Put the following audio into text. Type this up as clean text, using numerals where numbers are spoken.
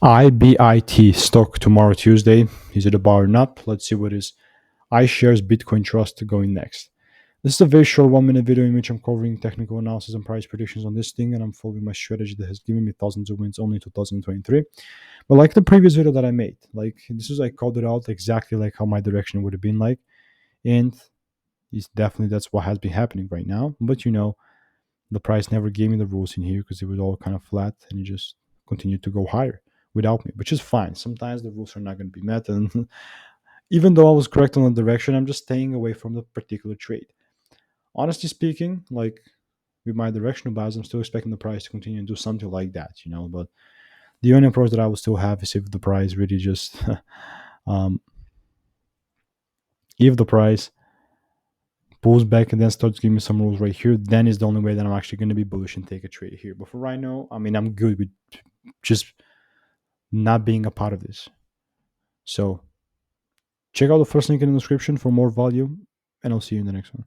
IBIT Stock tomorrow, Tuesday. Is it a bar or not? Let's see what is iShares Bitcoin Trust going next. This is a very short 1 minute video in which I'm covering technical analysis and price predictions on this thing, and I'm following my strategy that has given me thousands of wins only in 2023. But like the previous video that I made, like this is I called it out exactly like how my direction would have been like, and it's definitely that's what has been happening right now. But the price never gave me the rules in here because it was all kind of flat and it just continued to go higher without me, which is fine. Sometimes the rules are not going to be met, and even though I was correct on the direction, I'm just staying away from the particular trade. Honestly speaking, like with my directional bias, I'm still expecting the price to continue and do something like that. But the only approach that I will still have is if the price really just, um, if the price pulls back and then starts giving me some rules right here, then is the only way that I'm actually going to be bullish and take a trade here. But for right now, I mean, I'm good with just not being a part of this. So check out the first link in the description for more value, and I'll see you in the next one.